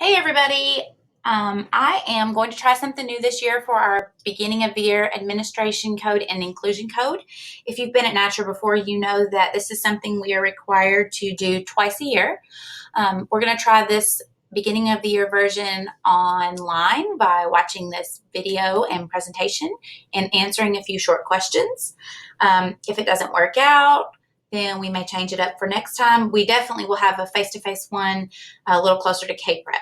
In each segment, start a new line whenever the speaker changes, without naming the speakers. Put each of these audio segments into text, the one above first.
Hey everybody, I am going to try something new this year for our beginning of the year administration code and inclusion code. If you've been at Natra before, you know that this is something we are required to do twice a year. We're going to try this beginning of the year version online by watching this video and presentation and answering a few short questions. If it doesn't work out, then we may change it up for next time. We definitely will have a face-to-face one a little closer to K-Prep.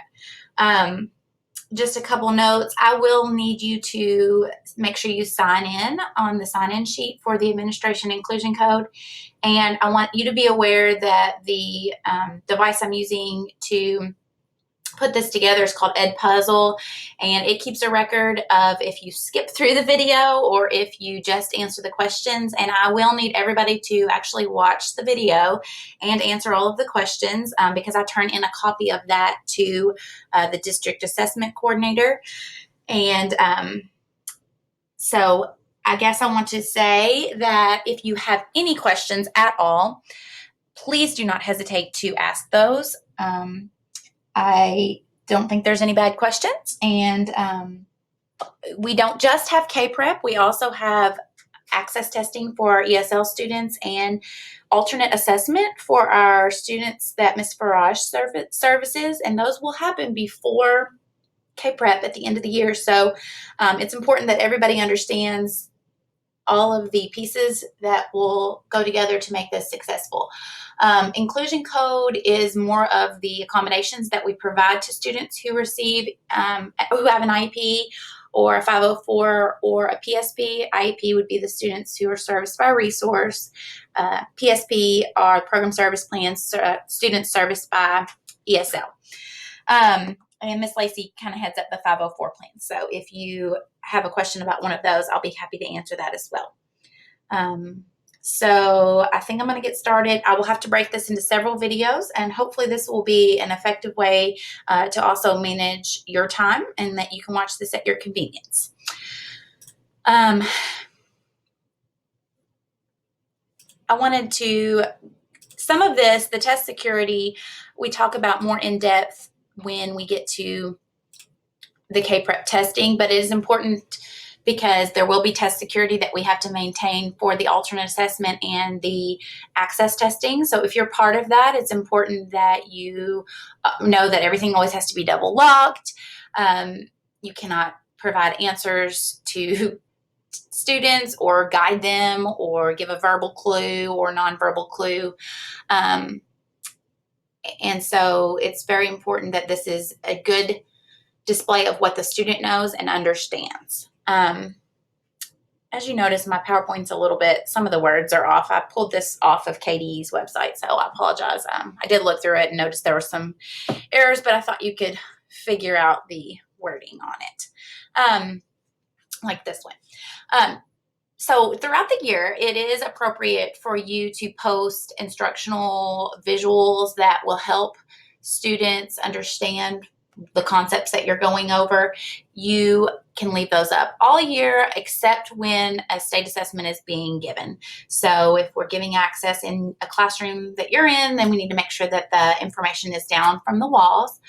Just a couple notes. I will need you to make sure you sign in on the sign-in sheet for the administration inclusion code. And I want you to be aware that the device I'm using to put this together is called Edpuzzle, and it keeps a record of if you skip through the video or if you just answer the questions. And I will need everybody to actually watch the video and answer all of the questions because I turn in a copy of that to the district assessment coordinator. And so I guess I want to say that if you have any questions at all, please do not hesitate to ask those. I don't think there's any bad questions. And we don't just have K-Prep. We also have access testing for our ESL students and alternate assessment for our students that Ms. Faraj services. And those will happen before K-Prep at the end of the year. So it's important that everybody understands all of the pieces that will go together to make this successful. Inclusion code is more of the accommodations that we provide to students who receive, who have an IEP or a 504 or a PSP. IEP would be the students who are serviced by Resource. PSP are program service plans, students serviced by ESL. And Ms. Lacey kind of heads up the 504 plan. So if you have a question about one of those, I'll be happy to answer that as well. So I think I'm going to get started. I will have to break this into several videos, and hopefully this will be an effective way to also manage your time and that you can watch this at your convenience. I wanted to, some of this, the test security, we talk about more in depth when we get to the K-Prep testing, but it is important because there will be test security that we have to maintain for the alternate assessment and the access testing. So if you're part of that, it's important that you know that everything always has to be double locked. You cannot provide answers to students or guide them or give a verbal clue or nonverbal clue. And so it's very important that this is a good display of what the student knows and understands. As you notice, my PowerPoint's a little bit, some of the words are off. I pulled this off of KDE's website, so I apologize. I did look through it and noticed there were some errors, but I thought you could figure out the wording on it, like this one. So throughout the year, it is appropriate for you to post instructional visuals that will help students understand the concepts that you're going over. You can leave those up all year except when a state assessment is being given. So if we're giving access in a classroom that you're in, then we need to make sure that the information is down from the walls.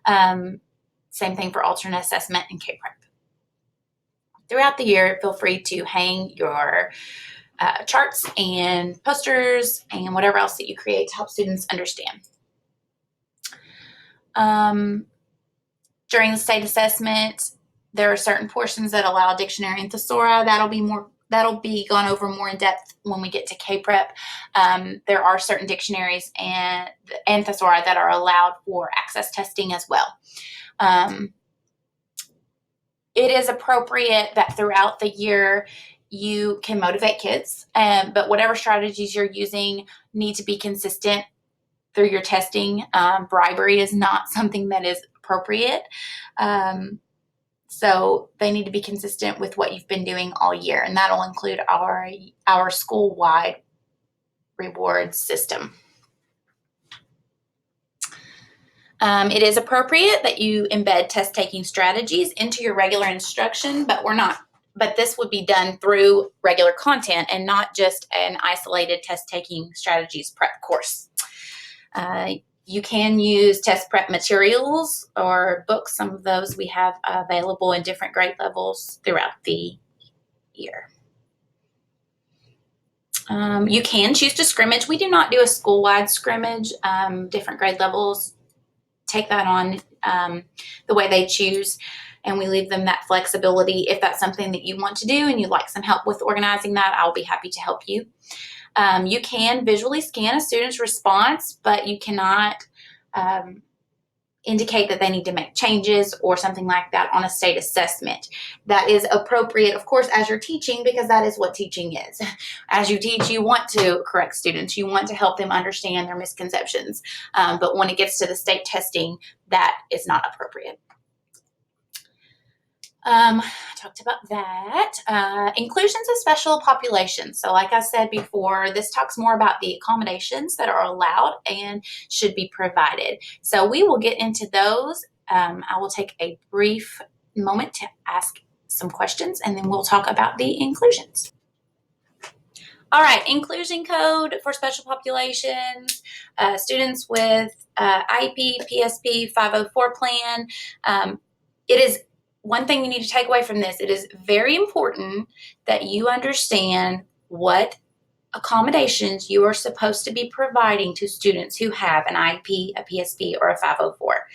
Same thing for alternate assessment and K-Prep. Throughout the year, feel free to hang your charts and posters and whatever else that you create to help students understand. During the state assessment, there are certain portions that allow a dictionary and thesaurus. That'll be gone over more in depth when we get to K-Prep. There are certain dictionaries and thesaurus that are allowed for access testing as well. It is appropriate that throughout the year you can motivate kids, but whatever strategies you're using need to be consistent through your testing. Bribery is not something that is appropriate. So they need to be consistent with what you've been doing all year, and that'll include our school-wide reward system. It is appropriate that you embed test-taking strategies into your regular instruction, but this would be done through regular content and not just an isolated test-taking strategies prep course. You can use test prep materials or books. Some of those we have available in different grade levels throughout the year. You can choose to scrimmage. We do not do a school-wide scrimmage. Different grade levels take that on the way they choose, and we leave them that flexibility. If that's something that you want to do and you'd like some help with organizing that, I'll be happy to help you. You can visually scan a student's response, but you cannot indicate that they need to make changes or something like that on a state assessment. That is appropriate, of course, as you're teaching, because that is what teaching is. As you teach, you want to correct students. You want to help them understand their misconceptions. But when it gets to the state testing, that is not appropriate. I talked about that. Inclusions of special populations. So like I said before, this talks more about the accommodations that are allowed and should be provided. So we will get into those. I will take a brief moment to ask some questions, and then we'll talk about the inclusions. All right, inclusion code for special populations, students with IEP, PSP, 504 plan. It is one thing you need to take away from this. It is very important that you understand what accommodations you are supposed to be providing to students who have an IEP, a PSP, or a 504.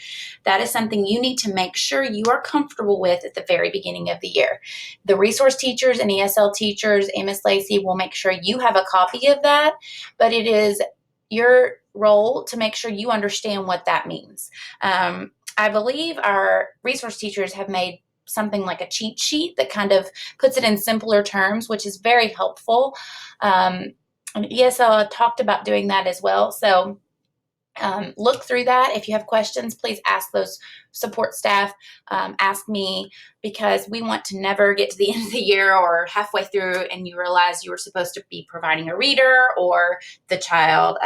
That is something you need to make sure you are comfortable with at the very beginning of the year. The resource teachers and ESL teachers and Ms. Lacey will make sure you have a copy of that, but it is your role to make sure you understand what that means. I believe our resource teachers have made something like a cheat sheet that kind of puts it in simpler terms, which is very helpful. And ESL talked about doing that as well. So look through that. If you have questions, please ask those support staff, ask me, because we want to never get to the end of the year or halfway through and you realize you were supposed to be providing a reader, or the child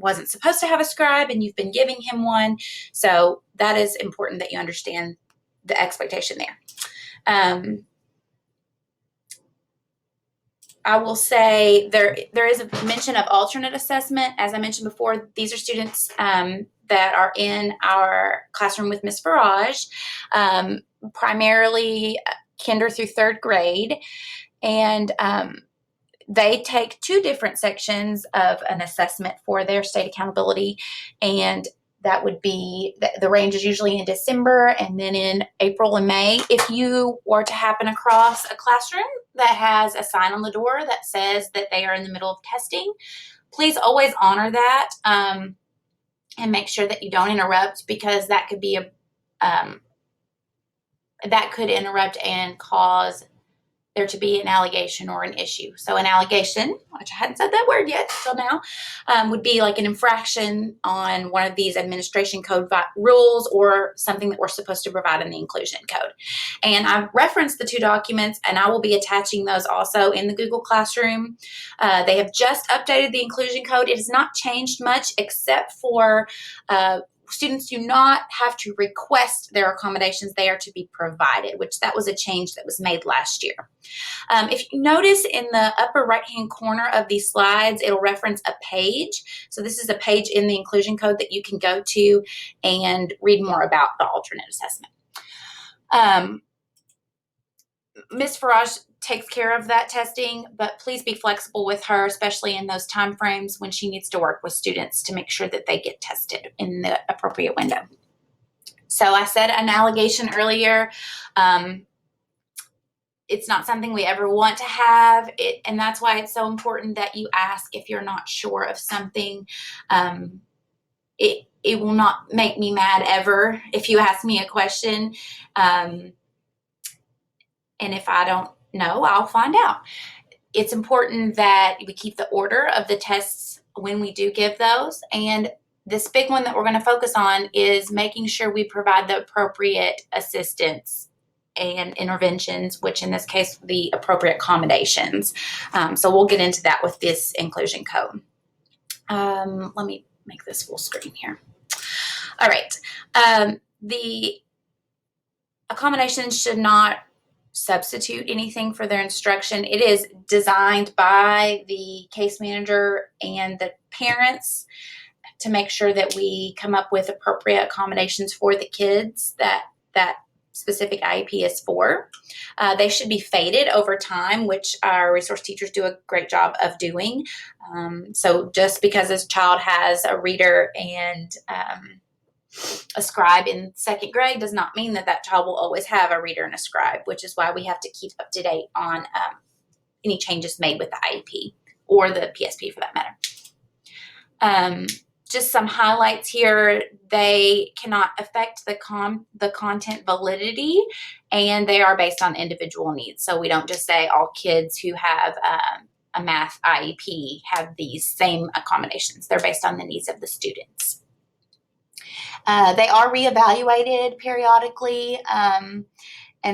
wasn't supposed to have a scribe and you've been giving him one. So that is important that you understand the expectation there. I will say there is a mention of alternate assessment. As I mentioned before, these are students that are in our classroom with Ms. Farage, primarily kinder through third grade. And they take two different sections of an assessment for their state accountability, and that would be, the range is usually in December and then in April and May. If you were to happen across a classroom that has a sign on the door that says that they are in the middle of testing, please always honor that and make sure that you don't interrupt, because that could be that could interrupt and cause there to be an allegation or an issue. So an allegation, which I hadn't said that word yet till now, would be like an infraction on one of these administration code rules or something that we're supposed to provide in the inclusion code. And I've referenced the two documents, and I will be attaching those also in the Google Classroom. They have just updated the inclusion code. It has not changed much, except for students do not have to request their accommodations. They are to be provided, which that was a change that was made last year. If you notice in the upper right-hand corner of these slides, it'll reference a page. So this is a page in the inclusion code that you can go to and read more about the alternate assessment. Ms. Farage takes care of that testing, but please be flexible with her, especially in those time frames when she needs to work with students to make sure that they get tested in the appropriate window. So I said an allegation earlier. It's not something we ever want to have, and that's why it's so important that you ask if you're not sure of something. It will not make me mad ever if you ask me a question, and if I don't know, I'll find out. It's important that we keep the order of the tests when we do give those, and this big one that we're going to focus on is making sure we provide the appropriate assistance and interventions, which in this case, the appropriate accommodations. So we'll get into that with this inclusion code. Let me make this full screen here. All right. The accommodations should not substitute anything for their instruction. It is designed by the case manager and the parents to make sure that we come up with appropriate accommodations for the kids that specific IEP is for. They should be faded over time, which our resource teachers do a great job of doing. So just because a child has a reader and a scribe in second grade does not mean that that child will always have a reader and a scribe, which is why we have to keep up to date on any changes made with the IEP or the PSP for that matter. Just some highlights here. They cannot affect the content validity, and they are based on individual needs. So we don't just say all kids who have a math IEP have these same accommodations. They're based on the needs of the students. They are reevaluated periodically, and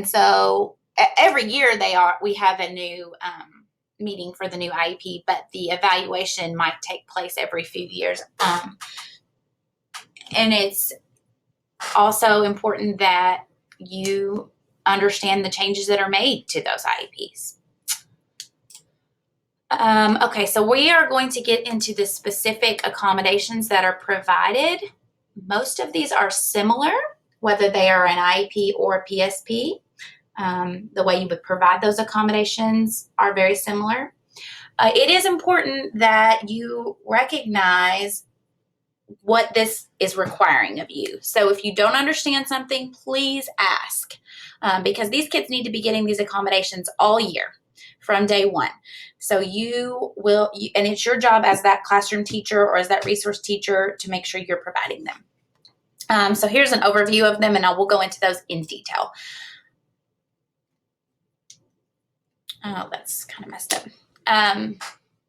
so every year we have a new meeting for the new IEP, but the evaluation might take place every few years. And it's also important that you understand the changes that are made to those IEPs. Okay, so we are going to get into the specific accommodations that are provided. Most of these are similar, whether they are an IEP or a PSP. The way you would provide those accommodations are very similar. It is important that you recognize what this is requiring of you. So if you don't understand something, please ask, because these kids need to be getting these accommodations all year from day one. So and it's your job as that classroom teacher or as that resource teacher to make sure you're providing them. So here's an overview of them, and I will go into those in detail. Oh, that's kind of messed up.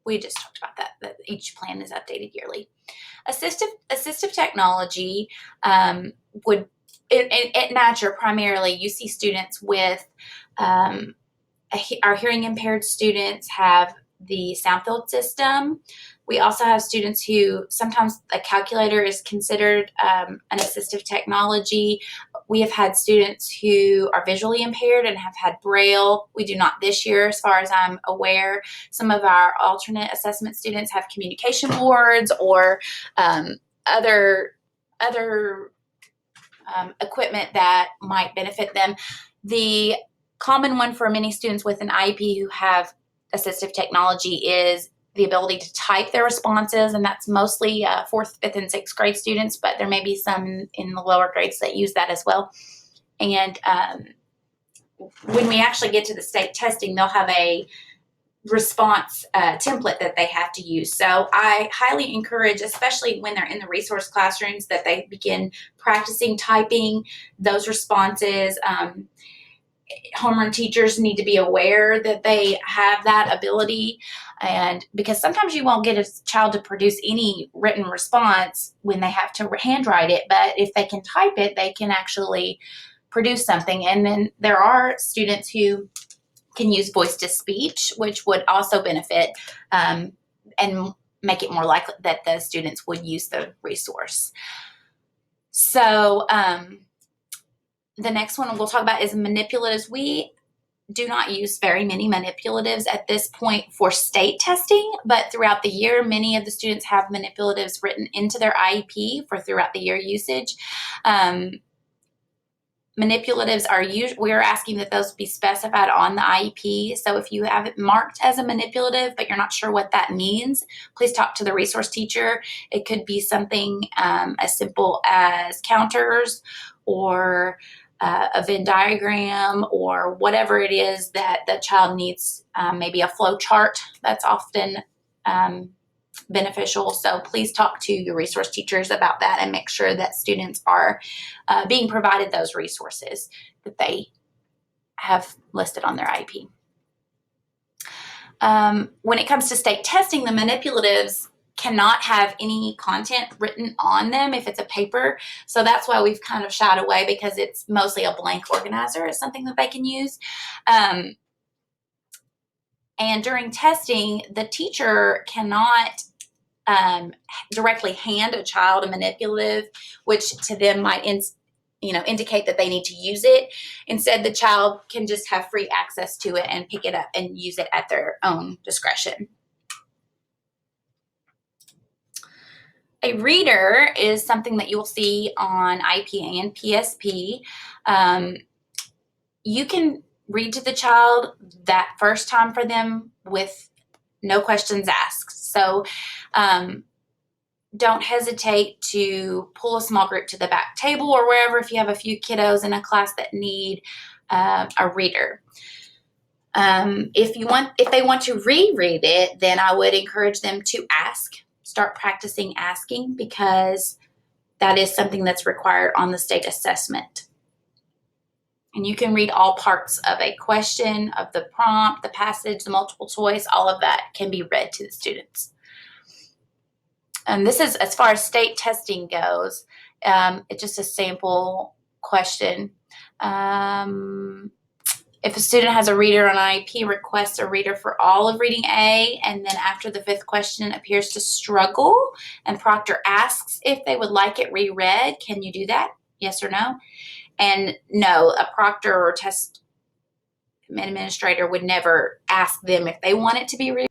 We just talked about that each plan is updated yearly. Assistive technology would, at Natcher primarily, you see students with, our hearing impaired students have the Soundfield system. We also have students who sometimes a calculator is considered an assistive technology. We have had students who are visually impaired and have had Braille. We do not this year, as far as I'm aware. Some of our alternate assessment students have communication boards or other equipment that might benefit them. The common one for many students with an IEP who have assistive technology is the ability to type their responses, and that's mostly 4th, 5th, and 6th grade students, but there may be some in the lower grades that use that as well. And when we actually get to the state testing, they'll have a response template that they have to use. So I highly encourage, especially when they're in the resource classrooms, that they begin practicing typing those responses. Homeroom teachers need to be aware that they have that ability, and because sometimes you won't get a child to produce any written response when they have to handwrite it, but if they can type it, they can actually produce something. And then there are students who can use voice to speech, which would also benefit and make it more likely that the students would use the resource. So the next one we'll talk about is manipulatives. We do not use very many manipulatives at this point for state testing, but throughout the year, many of the students have manipulatives written into their IEP for throughout the year usage. Manipulatives we're asking that those be specified on the IEP. So if you have it marked as a manipulative, but you're not sure what that means, please talk to the resource teacher. It could be something as simple as counters or a Venn diagram or whatever it is that the child needs, maybe a flow chart. That's often beneficial. So please talk to your resource teachers about that and make sure that students are being provided those resources that they have listed on their IEP. When it comes to state testing, the manipulatives cannot have any content written on them if it's a paper. So that's why we've kind of shied away, because it's mostly a blank organizer is something that they can use. And during testing, the teacher cannot directly hand a child a manipulative, which to them might indicate that they need to use it. Instead, the child can just have free access to it and pick it up and use it at their own discretion. A reader is something that you will see on IEP and PSP. You can read to the child that first time for them with no questions asked. So don't hesitate to pull a small group to the back table or wherever if you have a few kiddos in a class that need a reader. If they want to reread it, then I would encourage them to start practicing asking, because that is something that's required on the state assessment. And you can read all parts of a question, of the prompt, the passage, the multiple choice, all of that can be read to the students. And this is, as far as state testing goes, it's just a sample question. If a student has a reader on IEP, requests a reader for all of reading A, and then after the 5th question appears to struggle, and proctor asks if they would like it reread, can you do that? Yes or no? And no, a proctor or test administrator would never ask them if they want it to be reread.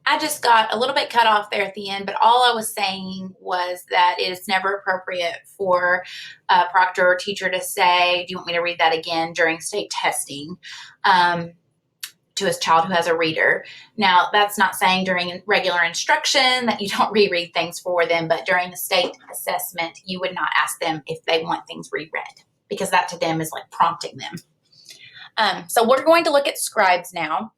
I just got a little bit cut off there at the end, but all I was saying was that it is never appropriate for a proctor or teacher to say, do you want me to read that again during state testing to a child who has a reader. Now, that's not saying during regular instruction that you don't reread things for them, but during the state assessment, you would not ask them if they want things reread, because that to them is like prompting them. So we're going to look at scribes now.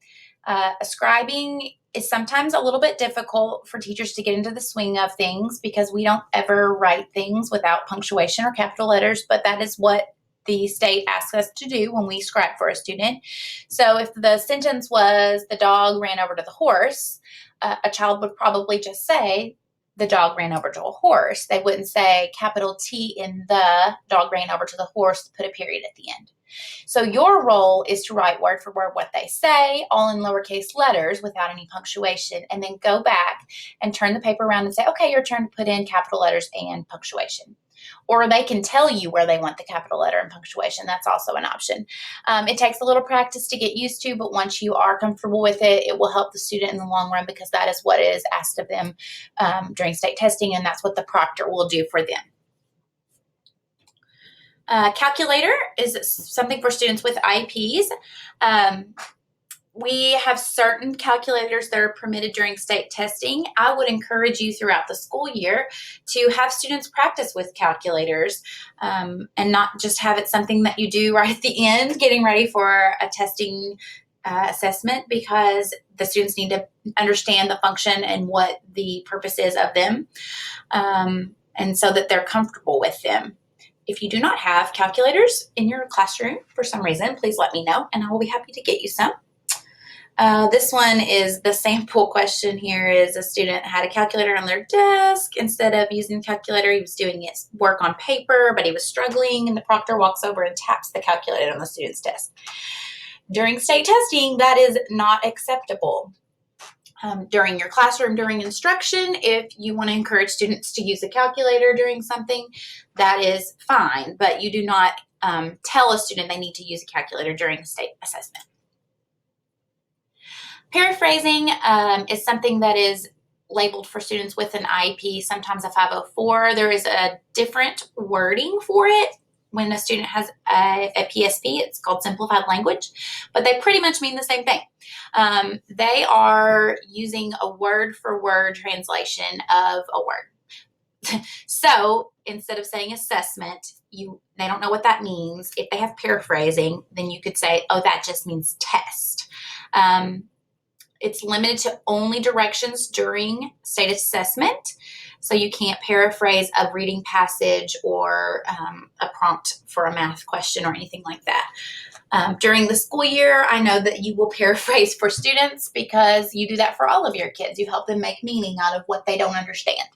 Scribing is sometimes a little bit difficult for teachers to get into the swing of things, because we don't ever write things without punctuation or capital letters, but that is what the state asks us to do when we scribe for a student. So if the sentence was, the dog ran over to the horse, a child would probably just say, the dog ran over to a horse. They wouldn't say capital T in the dog ran over to the horse, put a period at the end. So your role is to write word for word what they say, all in lowercase letters without any punctuation, and then go back and turn the paper around and say, okay, your turn to put in capital letters and punctuation. Or they can tell you where they want the capital letter and punctuation. That's also an option. It takes a little practice to get used to, but once you are comfortable with it, it will help the student in the long run, because that is what is asked of them during state testing, and that's what the proctor will do for them. Calculator is something for students with IEPs. We have certain calculators that are permitted during state testing. I would encourage you throughout the school year to have students practice with calculators, and not just have it something that you do right at the end, getting ready for a testing assessment, because the students need to understand the function and what the purpose is of them, and so that they're comfortable with them. If you do not have calculators in your classroom for some reason, please let me know, and I will be happy to get you some. This one is the sample question. Here is a student had a calculator on their desk. Instead of using the calculator, he was doing his work on paper, but he was struggling, and the proctor walks over and taps the calculator on the student's desk. During state testing, that is not acceptable. During your classroom, during instruction, if you want to encourage students to use a calculator during something, that is fine, but you do not tell a student they need to use a calculator during the state assessment. Paraphrasing is something that is labeled for students with an IEP, sometimes a 504. There is a different wording for it. When a student has a PSP, it's called simplified language, but they pretty much mean the same thing. They are using a word-for-word translation of a word. So instead of saying assessment, they don't know what that means. If they have paraphrasing, then you could say, oh, that just means test. It's limited to only directions during state assessment. So you can't paraphrase a reading passage or a prompt for a math question or anything like that. During the school year, I know that you will paraphrase for students, because you do that for all of your kids. You help them make meaning out of what they don't understand.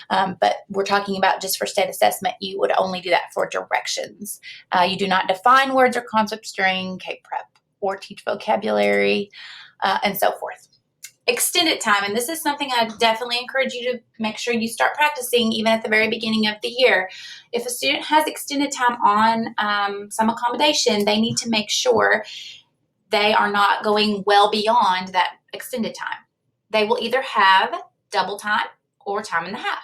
But we're talking about just for state assessment, you would only do that for directions. You do not define words or concepts during K-Prep or teach vocabulary, and so forth. Extended time, and this is something I definitely encourage you to make sure you start practicing even at the very beginning of the year. If a student has extended time on some accommodation, they need to make sure they are not going well beyond that extended time. They will either have double time or time and a half.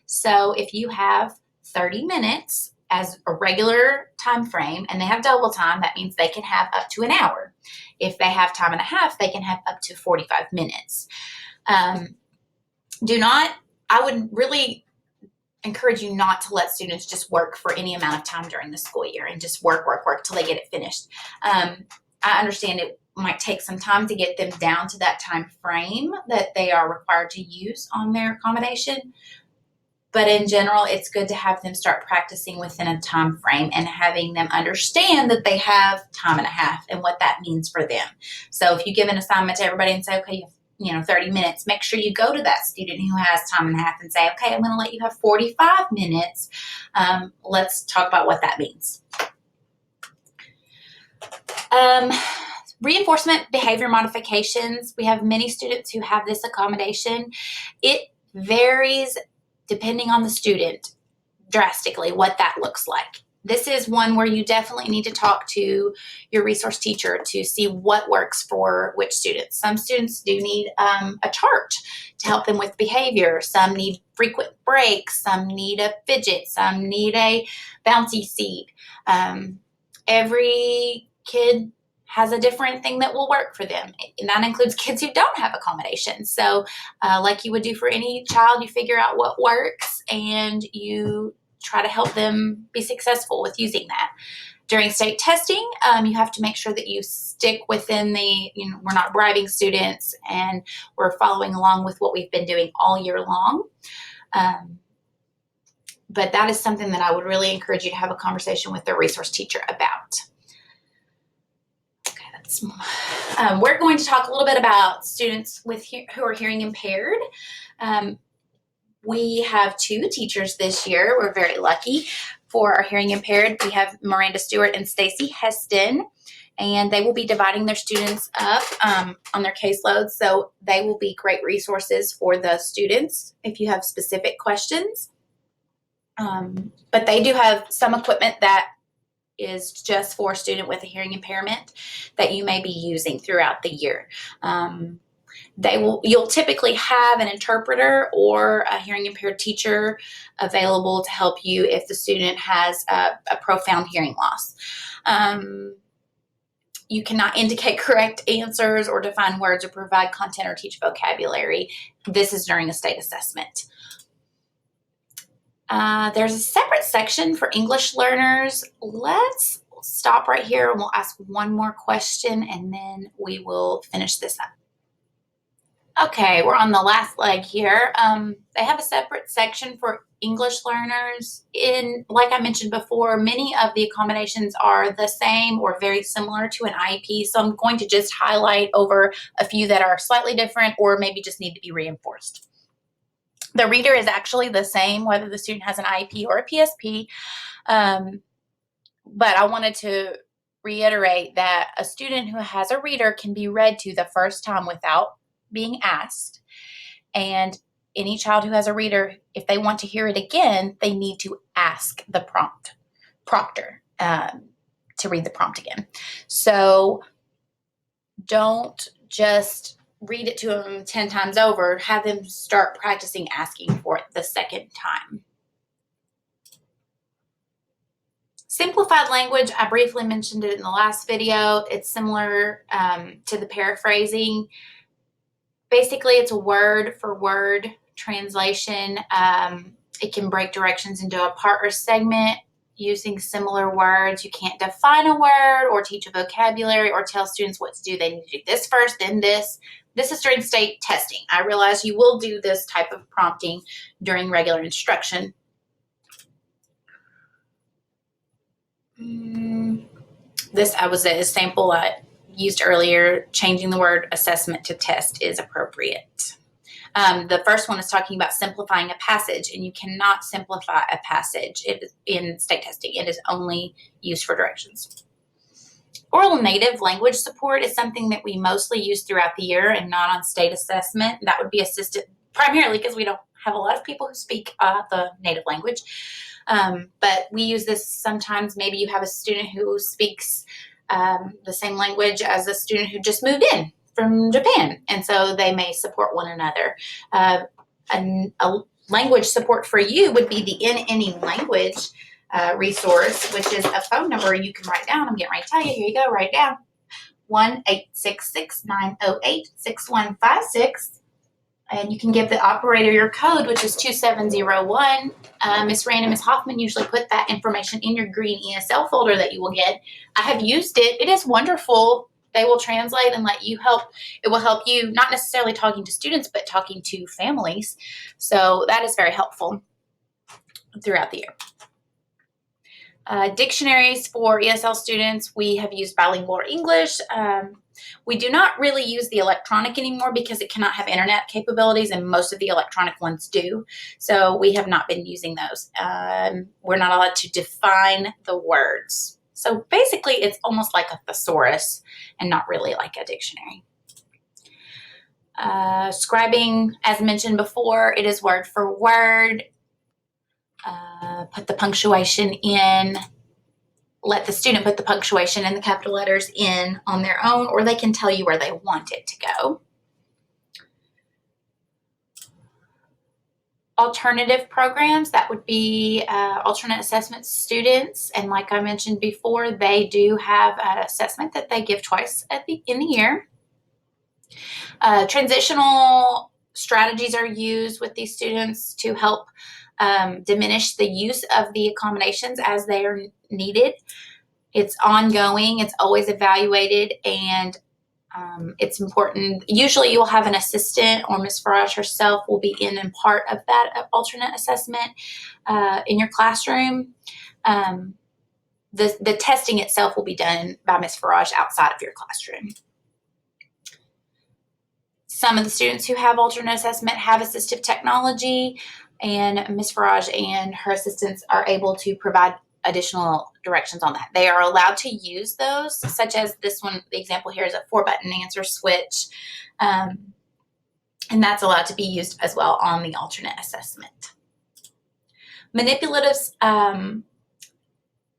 So if you have 30 minutes as a regular time frame and they have double time, that means they can have up to an hour. If they have time and a half, they can have up to 45 minutes. I would really encourage you not to let students just work for any amount of time during the school year and just work till they get it finished. I understand it might take some time to get them down to that time frame that they are required to use on their accommodation. But in general, it's good to have them start practicing within a time frame and having them understand that they have time and a half and what that means for them. So if you give an assignment to everybody and say, okay, you have 30 minutes, make sure you go to that student who has time and a half and say, okay, I'm going to let you have 45 minutes. Let's talk about what that means. Reinforcement behavior modifications. We have many students who have this accommodation. It varies depending on the student drastically what that looks like. This is one where you definitely need to talk to your resource teacher to see what works for which students. Some students do need a chart to help them with behavior. Some need frequent breaks. Some need a fidget. Some need a bouncy seat. Every kid has a different thing that will work for them. And that includes kids who don't have accommodations. So like you would do for any child, you figure out what works and you try to help them be successful with using that. During state testing, you have to make sure that you stick within we're not bribing students and we're following along with what we've been doing all year long. But that is something that I would really encourage you to have a conversation with their resource teacher about. We're going to talk a little bit about students who are hearing impaired. We have 2 teachers this year. We're very lucky for our hearing impaired. We have Miranda Stewart and Stacy Heston, and they will be dividing their students up on their caseload. So they will be great resources for the students if you have specific questions. But they do have some equipment that is just for a student with a hearing impairment that you may be using throughout the year. You'll typically have an interpreter or a hearing impaired teacher available to help you if the student has a profound hearing loss. You cannot indicate correct answers or define words or provide content or teach vocabulary. This is during a state assessment. There's a separate section for English learners. Let's stop right here and we'll ask one more question and then we will finish this up. Okay, we're on the last leg here. They have a separate section for English learners. Like I mentioned before, many of the accommodations are the same or very similar to an IEP, so I'm going to just highlight over a few that are slightly different or maybe just need to be reinforced. The reader is actually the same whether the student has an IEP or a PSP, but I wanted to reiterate that a student who has a reader can be read to the first time without being asked, and any child who has a reader, if they want to hear it again, they need to ask the proctor to read the prompt again. So don't just read it to them 10 times over. Have them start practicing asking for it the second time. Simplified language, I briefly mentioned it in the last video. It's similar to the paraphrasing. Basically, it's a word for word translation. It can break directions into a part or segment using similar words. You can't define a word or teach a vocabulary or tell students what to do. They need to do this first, then this. This is during state testing. I realize you will do this type of prompting during regular instruction. This was a sample I used earlier. Changing the word assessment to test is appropriate. The first one is talking about simplifying a passage, and you cannot simplify a passage in state testing. It is only used for directions. Oral native language support is something that we mostly use throughout the year and not on state assessment. That would be assisted primarily because we don't have a lot of people who speak the native language. But we use this sometimes. Maybe you have a student who speaks the same language as a student who just moved in from Japan, and so they may support one another. A language support for you would be the In Any Language resource, which is a phone number you can write down. I'm getting ready to tell you. Here you go. Write down 1-866-908-6156. And you can give the operator your code, which is 2701. Miss Rand and Miss Hoffman usually put that information in your green ESL folder that you will get. I have used it. It is wonderful. They will translate and let you help. It will help you, not necessarily talking to students, but talking to families. So that is very helpful throughout the year. Dictionaries for ESL students, we have used Bilingual English. We do not really use the electronic anymore because it cannot have internet capabilities, and most of the electronic ones do. So we have not been using those. We're not allowed to define the words. So basically, it's almost like a thesaurus and not really like a dictionary. Scribing, as mentioned before, it is word for word. Put the punctuation in. Let the student put the punctuation and the capital letters in on their own, or they can tell you where they want it to go. Alternative programs, that would be alternate assessment students. And like I mentioned before, they do have an assessment that they give twice in the year. Transitional strategies are used with these students to help diminish the use of the accommodations as they are needed. It's ongoing, it's always evaluated, and it's important. Usually you'll have an assistant, or Ms. Faraj herself will be in and part of that alternate assessment in your classroom. The testing itself will be done by Ms. Faraj outside of your classroom. Some of the students who have alternate assessment have assistive technology, and Ms. Faraj and her assistants are able to provide additional directions on that. They are allowed to use those, such as this one. The example here is a 4-button answer switch, and that's allowed to be used as well on the alternate assessment. Manipulatives,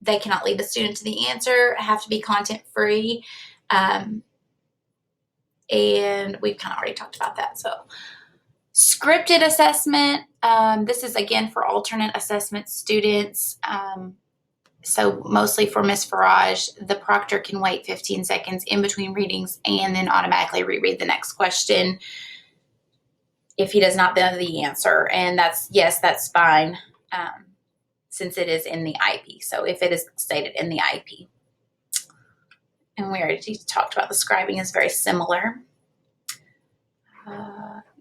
they cannot lead the student to the answer, have to be content free, and we've kind of already talked about that. So scripted assessment, this is again for alternate assessment students. So mostly for Ms. Faraj, the proctor can wait 15 seconds in between readings and then automatically reread the next question if he does not know the answer. And that's fine, since it is in the IEP. So if it is stated in the IEP. And we already talked about the scribing is very similar.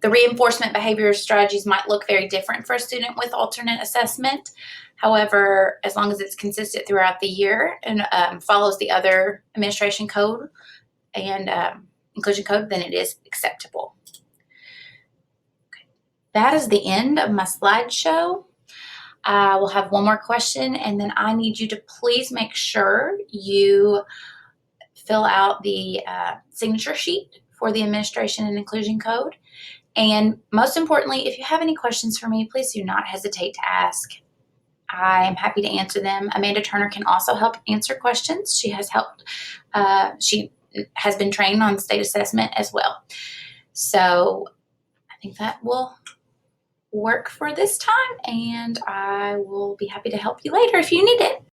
The reinforcement behavior strategies might look very different for a student with alternate assessment. However, as long as it's consistent throughout the year and follows the other administration code and inclusion code, then it is acceptable. Okay. That is the end of my slideshow. I will have one more question, and then I need you to please make sure you fill out the signature sheet for the administration and inclusion code. And most importantly, if you have any questions for me, please do not hesitate to ask. I am happy to answer them. Amanda Turner can also help answer questions. She has helped. She has been trained on state assessment as well. So I think that will work for this time, and I will be happy to help you later if you need it.